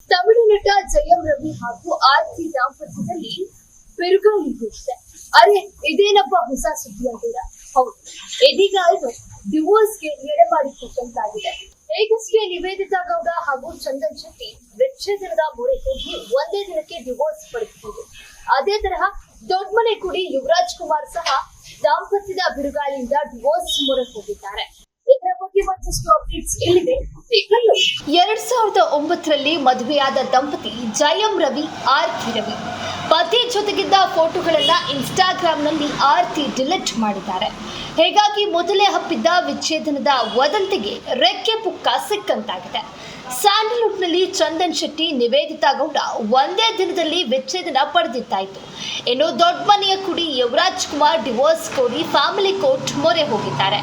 ತಮಿಳು ನಟ ಜಯಂ ರವಿ ಹಾಗೂ ಆರ್ತಿ ದಾಂಪತ್ಯದಲ್ಲಿ ಬಿರುಗಾಳಿ ಬೀಸಿದೆ. ಅರೆ ಇದೇನಪ್ಪ ಹೊಸ ಸುದ್ದಿಯಾಗಿಲ್ಲ. ಹೌದು, ಇದೀಗ ಇದು ಡಿವೋರ್ಸ್ಗೆ ಎಡೆಮಾಡಿಕೊಟ್ಟಂತಾಗಿದೆ. ಈಗಷ್ಟೇ ನಿವೇದಿತಾ ಗೌಡ ಹಾಗೂ ಚಂದನ್ ಶೆಟ್ಟಿ ವಿಚ್ಛೇದನದ ಮೊರೆ ಹೋಗಿ ಒಂದೇ ದಿನಕ್ಕೆ ಡಿವೋರ್ಸ್ ಪಡೆದಿದ್ದಾರೆ. ಅದೇ ತರಹ ದೊಡ್ಡ ಮನೆ ಕುಡಿ ಯುವರಾಜ್ ಕುಮಾರ್ ಸಹ ದಾಂಪತ್ಯದ ಬಿರುಗಾಳಿಯಿಂದ ಡಿವೋರ್ಸ್ ಮೊರೆ ಹೋಗಿದ್ದಾರೆ. ಇದರ ಬಗ್ಗೆ ಮತ್ತಷ್ಟು ಅಪ್ಡೇಟ್ಸ್ ಇಲ್ಲಿದೆ. 2009ರಲ್ಲಿ ಮದುವೆಯಾದ ದಂಪತಿ ಜಯಂ ರವಿ, ಆರ್ತಿ ರವಿ ಪತಿ ಜೊತೆಗಿದ್ದ ಫೋಟೋಗಳನ್ನ ಇನ್ಸ್ಟಾಗ್ರಾಂನಲ್ಲಿ ಆರ್ತಿ ಡಿಲೀಟ್ ಮಾಡಿದ್ದಾರೆ. ಹೀಗಾಗಿ ಮೊದಲೇ ಹಬ್ಬಿದ್ದ ವಿಚ್ಛೇದನದ ವದಂತಿಗೆ ರೆಕ್ಕೆ ಪುಕ್ಕ ಸಿಕ್ಕಂತಾಗಿದೆ. ಸ್ಯಾಂಡಲ್ವುಡ್ನಲ್ಲಿ ಚಂದನ್ ಶೆಟ್ಟಿ, ನಿವೇದಿತಾ ಗೌಡ ಒಂದೇ ದಿನದಲ್ಲಿ ವಿಚ್ಛೇದನ ಪಡೆದಿದ್ದಾಯಿತು. ಇನ್ನು ದೊಡ್ಡ ಮನೆಯ ಕುಡಿ ಯುವರಾಜ್ ಕುಮಾರ್ ಡಿವೋರ್ಸ್ ಕೋರಿ ಫ್ಯಾಮಿಲಿ ಕೋರ್ಟ್ ಮೊರೆ ಹೋಗಿದ್ದಾರೆ.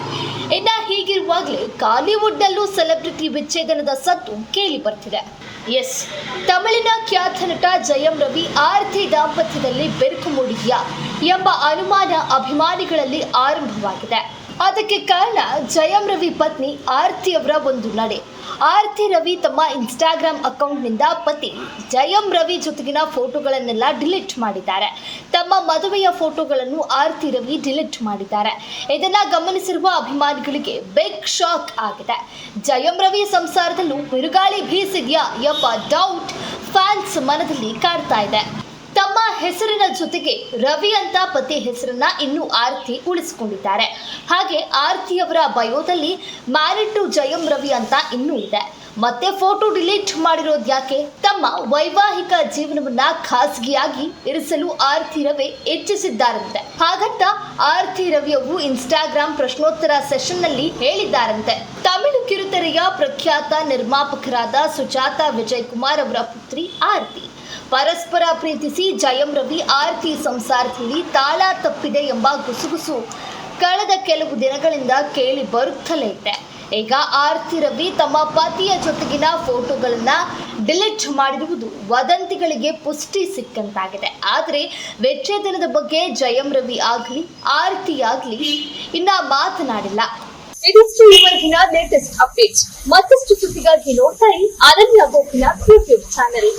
ಇನ್ನ ಹೀಗಿರುವಾಗಲೇ ಕಾಲಿವುಡ್ನಲ್ಲೂ ಸೆಲೆಬ್ರಿಟಿ ವಿಚ್ಛೇದನದ ಸದ್ದು ಕೇಳಿ ಬರ್ತಿದೆ. ಎಸ್, ತಮಿಳಿನ ಖ್ಯಾತ ನಟ ಜಯಂ ರವಿ ಆರ್ತಿ ದಾಂಪತ್ಯದಲ್ಲಿ ಬೆರುಕು ಮೂಡಿದೆಯಾ ಎಂಬ ಅನುಮಾನ ಅಭಿಮಾನಿಗಳಲ್ಲಿ ಆರಂಭವಾಗಿದೆ. ಅದಕ್ಕೆ ಕಾರಣ ಜಯಂ ರವಿ ಪತ್ನಿ ಆರ್ತಿ ಅವರ ಒಂದು ನಡೆ. ಆರ್ತಿ ರವಿ ತಮ್ಮ ಇನ್ಸ್ಟಾಗ್ರಾಮ್ ಅಕೌಂಟ್ನಿಂದ ಪತಿ ಜಯಂ ರವಿ ಜೊತೆಗಿನ ಫೋಟೋಗಳನ್ನೆಲ್ಲ ಡಿಲೀಟ್ ಮಾಡಿದ್ದಾರೆ. ತಮ್ಮ ಮದುವೆಯ ಫೋಟೋಗಳನ್ನು ಆರ್ತಿ ರವಿ ಡಿಲೀಟ್ ಮಾಡಿದ್ದಾರೆ. ಇದನ್ನ ಗಮನಿಸಿರುವ ಅಭಿಮಾನಿಗಳಿಗೆ ಬಿಗ್ ಶಾಕ್ ಆಗಿದೆ. ಜಯಂ ರವಿ ಸಂಸಾರದಲ್ಲೂ ಬಿರುಗಾಳಿ ಬೀಸಿದೆಯಾ ಎಂಬ ಡೌಟ್ ಫ್ಯಾನ್ಸ್ ಮನದಲ್ಲಿ ಕಾಡ್ತಾ ಇದೆ. ತಮ್ಮ ಹೆಸರಿನ ಜೊತೆಗೆ ರವಿ ಅಂತ ಪತಿ ಹೆಸರನ್ನ ಇನ್ನೂ ಆರ್ತಿ ಉಳಿಸಿಕೊಂಡಿದ್ದಾರೆ. ಹಾಗೆ ಆರ್ತಿಯವರ ಬಯೋದಲ್ಲಿ ಮ್ಯಾರಿಡ್ ಟು ಜಯಂ ರವಿ ಅಂತ ಇನ್ನೂ ಇದೆ. ಮತ್ತೆ ಫೋಟೋ ಡಿಲೀಟ್ ಮಾಡಿರೋದು ಯಾಕೆ? ತಮ್ಮ ವೈವಾಹಿಕ ಜೀವನವನ್ನ ಖಾಸಗಿಯಾಗಿ ಇರಿಸಲು ಆರ್ತಿ ರವಿ ಇಚ್ಛಿಸಿದ್ದಾರಂತೆ. ಹಾಗಂತ ಆರ್ತಿ ರವಿ ಅವರು ಇನ್ಸ್ಟಾಗ್ರಾಂ ಪ್ರಶ್ನೋತ್ತರ ಸೆಷನ್ ನಲ್ಲಿ ಹೇಳಿದ್ದಾರಂತೆ. ತಮಿಳು ಕಿರುತೆರೆಯ ಪ್ರಖ್ಯಾತ ನಿರ್ಮಾಪಕರಾದ ಸುಜಾತಾ ವಿಜಯ್ ಕುಮಾರ್ ಅವರ ಪುತ್ರಿ ಆರ್ತಿ ಪರಸ್ಪರ ಪ್ರೀತಿಸಿ ಜಯಂ ರವಿ ಆರ್ತಿ ಸಂಸಾರದಲ್ಲಿ ತಾಳ ತಪ್ಪಿದೆ ಎಂಬ ಗುಸುಗುಸು ಕಳೆದ ಕೆಲವು ದಿನಗಳಿಂದ ಕೇಳಿ ಬರುತ್ತಲೇ ಇದೆ. ಈಗ ಆರ್ತಿ ರವಿ ತಮ್ಮ ಪತಿಯ ಜೊತೆಗಿನ ಫೋಟೋಗಳನ್ನ ಡಿಲೀಟ್ ಮಾಡಿರುವುದು ವದಂತಿಗಳಿಗೆ ಪುಷ್ಟಿ ಸಿಕ್ಕಂತಾಗಿದೆ. ಆದರೆ ವಿಚ್ಛೇದನದ ಬಗ್ಗೆ ಜಯಂ ರವಿ ಆಗಲಿ ಆರ್ತಿ ಆಗಲಿ ಇನ್ನ ಮಾತನಾಡಿಲ್ಲ. ಇದಿಷ್ಟು ಇವತ್ತಿನ ಲೇಟೆಸ್ಟ್ ಅಪ್ಡೇಟ್ಸ್. ಮತ್ತಷ್ಟು ಸುದ್ದಿಗಾಗಿ ನೋಡ್ತಾ ಇರಿ ಅನನ್ಯ ಗೋಪಿನಾಥ್ ಯೂಟ್ಯೂಬ್ ಚಾನೆಲ್.